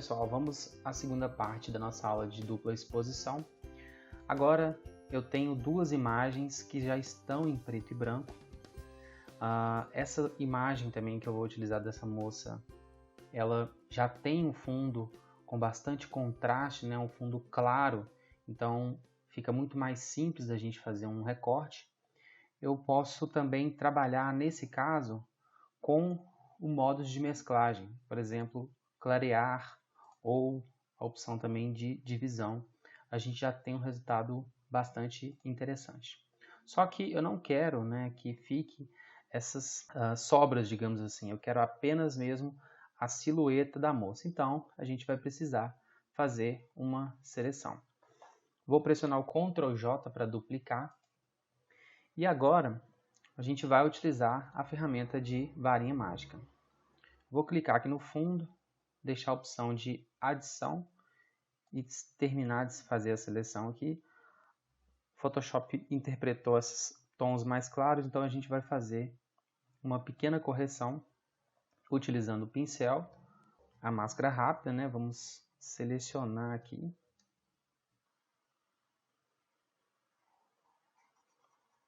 pessoal, vamos à segunda parte da nossa aula de dupla exposição. Agora eu tenho duas imagens que já estão em preto e branco. Essa imagem também que eu vou utilizar dessa moça, ela já tem um fundo com bastante contraste, né? Um fundo claro, então fica muito mais simples da gente fazer um recorte. Eu posso também trabalhar nesse caso com o modo de mesclagem, por exemplo, clarear ou a opção também de divisão. A gente já tem um resultado bastante interessante. Só que eu não quero, né, que fique essas sobras, digamos assim. Eu quero apenas mesmo a silhueta da moça. Então, a gente vai precisar fazer uma seleção. Vou pressionar o Ctrl J para duplicar. E agora, a gente vai utilizar a ferramenta de varinha mágica. Vou clicar aqui no fundo, deixar a opção de adição e terminar de fazer a seleção aqui. Photoshop interpretou esses tons mais claros, então a gente vai fazer uma pequena correção utilizando o pincel, a máscara rápida, né? Vamos selecionar aqui.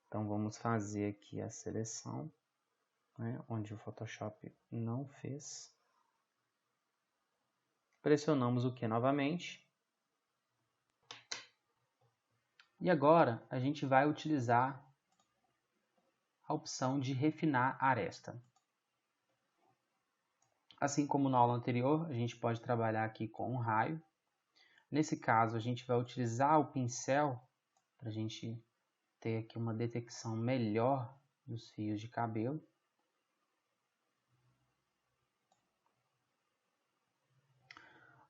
Então vamos fazer aqui a seleção, né? Onde o Photoshop não fez. Pressionamos o Q novamente. E agora a gente vai utilizar a opção de refinar a aresta. Assim como na aula anterior, a gente pode trabalhar aqui com um raio. Nesse caso, a gente vai utilizar o pincel para a gente ter aqui uma detecção melhor dos fios de cabelo.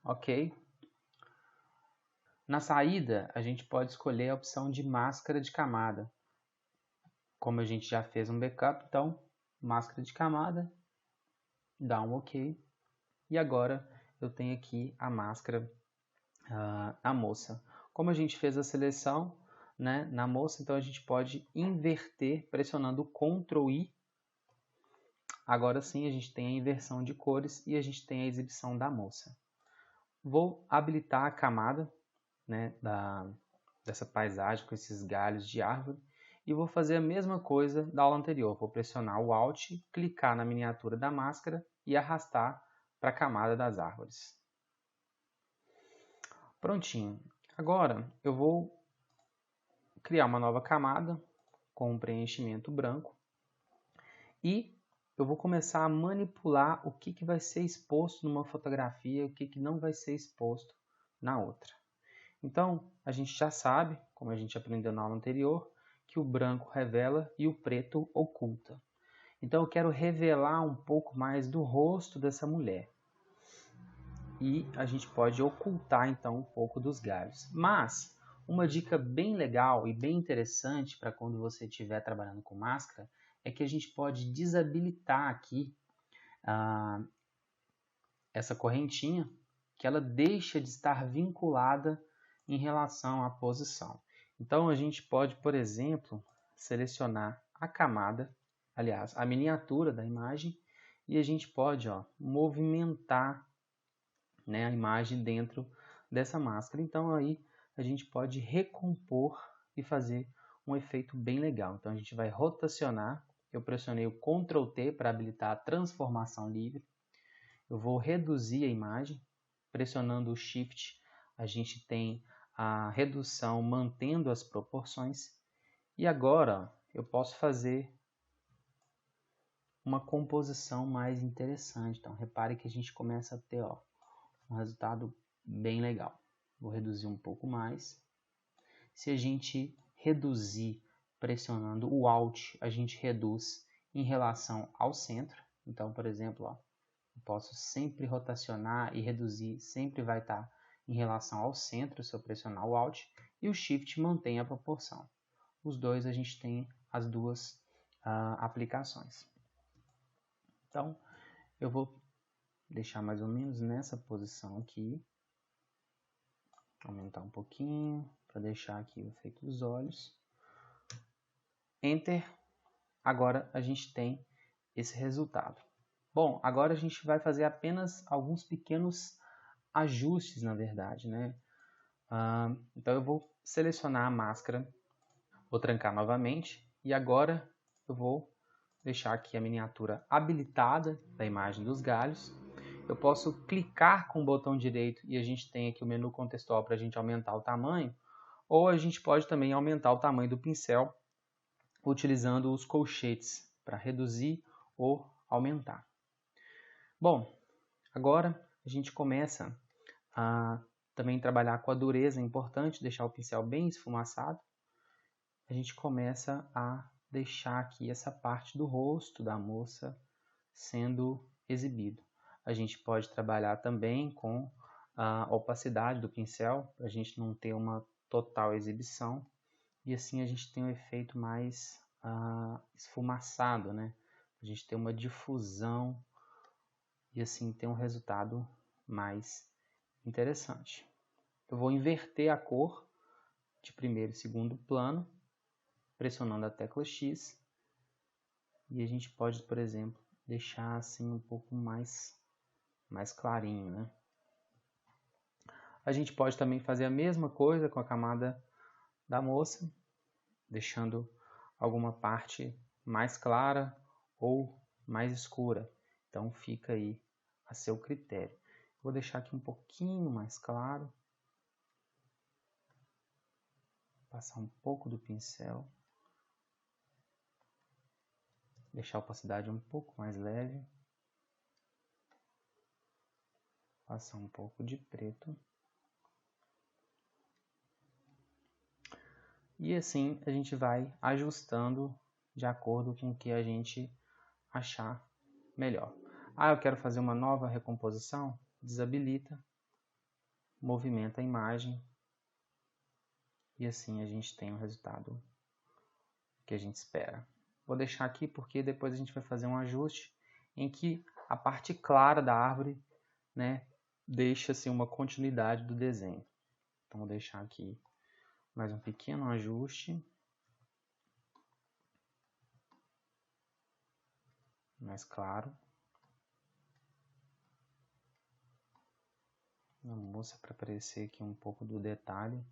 Ok. Na saída, a gente pode escolher a opção de máscara de camada. Como a gente já fez um backup, então, máscara de camada, dá um OK. E agora eu tenho aqui a máscara na moça. Como a gente fez a seleção, né, na moça, então a gente pode inverter pressionando o Ctrl I. Agora sim a gente tem a inversão de cores e a gente tem a exibição da moça. Vou habilitar a camada, né, dessa paisagem com esses galhos de árvore e vou fazer a mesma coisa da aula anterior. Vou pressionar o Alt, clicar na miniatura da máscara e arrastar para a camada das árvores. Prontinho. Agora eu vou criar uma nova camada com um preenchimento branco e eu vou começar a manipular o que vai ser exposto numa fotografia e o que não vai ser exposto na outra. Então, a gente já sabe, como a gente aprendeu na aula anterior, que o branco revela e o preto oculta. Então, eu quero revelar um pouco mais do rosto dessa mulher. E a gente pode ocultar, então, um pouco dos galhos. Mas, uma dica bem legal e bem interessante para quando você estiver trabalhando com máscara é que a gente pode desabilitar aqui essa correntinha, que ela deixa de estar vinculada em relação à posição. Então, a gente pode, por exemplo, selecionar a camada, aliás, a miniatura da imagem, e a gente pode movimentar, né, a imagem dentro dessa máscara. Então, aí a gente pode recompor e fazer um efeito bem legal. Então, a gente vai rotacionar. Eu pressionei o Ctrl T para habilitar a transformação livre. Eu vou reduzir a imagem. Pressionando o Shift, a gente tem a redução mantendo as proporções. E agora eu posso fazer uma composição mais interessante. Então, repare que a gente começa a ter um resultado bem legal. Vou reduzir um pouco mais. Se a gente reduzir pressionando o Alt, a gente reduz em relação ao centro. Então, por exemplo, eu posso sempre rotacionar e reduzir, sempre vai estar em relação ao centro se eu pressionar o Alt, e o Shift mantém a proporção. Os dois a gente tem as duas aplicações. Então, eu vou deixar mais ou menos nessa posição aqui, aumentar um pouquinho, para deixar aqui o efeito dos olhos. Enter. Agora a gente tem esse resultado. Bom, agora a gente vai fazer apenas alguns pequenos ajustes, na verdade, né? Então eu vou selecionar a máscara, vou trancar novamente e agora eu vou deixar aqui a miniatura habilitada da imagem dos galhos. Eu posso clicar com o botão direito e a gente tem aqui o menu contextual para a gente aumentar o tamanho, ou a gente pode também aumentar o tamanho do pincel utilizando os colchetes para reduzir ou aumentar. Bom, agora a gente começa a também trabalhar com a dureza, é importante deixar o pincel bem esfumaçado. A gente começa a deixar aqui essa parte do rosto da moça sendo exibido. A gente pode trabalhar também com a opacidade do pincel, para a gente não ter uma total exibição, e assim a gente tem um efeito mais esfumaçado, né? A gente tem uma difusão e assim tem um resultado mais interessante. Eu vou inverter a cor de primeiro e segundo plano, pressionando a tecla X, e a gente pode, por exemplo, deixar assim um pouco mais clarinho, né? A gente pode também fazer a mesma coisa com a camada da moça, deixando alguma parte mais clara ou mais escura. Então fica aí a seu critério. Vou deixar aqui um pouquinho mais claro. Passar um pouco do pincel. Deixar a opacidade um pouco mais leve. Passar um pouco de preto. E assim a gente vai ajustando de acordo com o que a gente achar melhor. Eu quero fazer uma nova recomposição? Desabilita, movimenta a imagem e assim a gente tem o resultado que a gente espera. Vou deixar aqui porque depois a gente vai fazer um ajuste em que a parte clara da árvore, né, deixa-se uma continuidade do desenho. Então vou deixar aqui mais um pequeno ajuste. Mais claro. A moça para aparecer aqui um pouco do detalhe.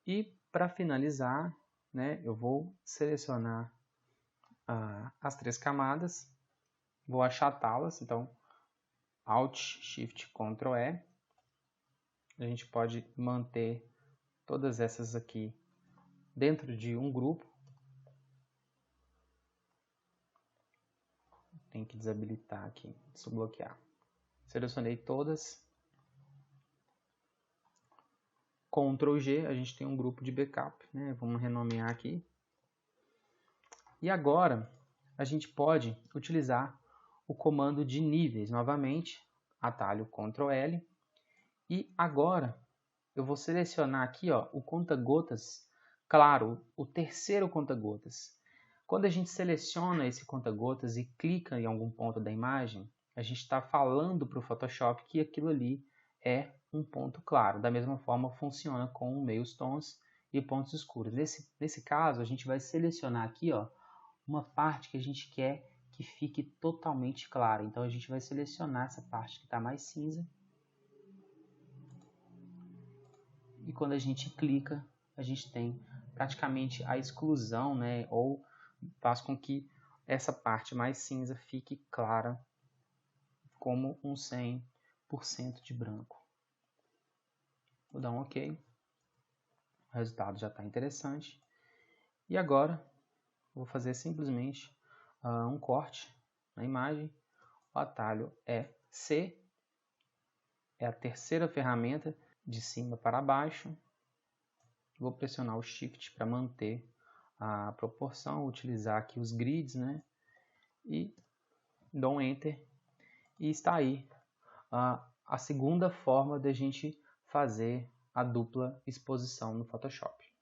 E para finalizar, né, eu vou selecionar as 3 camadas, vou achatá-las, então Alt, Shift, Ctrl E. A gente pode manter todas essas aqui dentro de um grupo. Tem que desabilitar aqui, desbloquear. Selecionei todas. Ctrl G, a gente tem um grupo de backup, né? Vamos renomear aqui. E agora a gente pode utilizar o comando de níveis novamente, atalho Ctrl L. E agora eu vou selecionar aqui o conta-gotas, claro, o terceiro conta-gotas. Quando a gente seleciona esse conta-gotas e clica em algum ponto da imagem, a gente está falando para o Photoshop que aquilo ali é um ponto claro. Da mesma forma funciona com meios tons e pontos escuros. Nesse caso, a gente vai selecionar aqui uma parte que a gente quer que fique totalmente clara. Então a gente vai selecionar essa parte que está mais cinza. E quando a gente clica, a gente tem praticamente a exclusão, né? Ou faz com que essa parte mais cinza fique clara como um 100% de branco. Vou dar um OK. O resultado já está interessante. E agora, vou fazer simplesmente um corte na imagem. O atalho é C. É a terceira ferramenta de cima para baixo. Vou pressionar o Shift para manter a proporção, utilizar aqui os grids, né? E dou um Enter. E está aí a segunda forma da gente fazer a dupla exposição no Photoshop.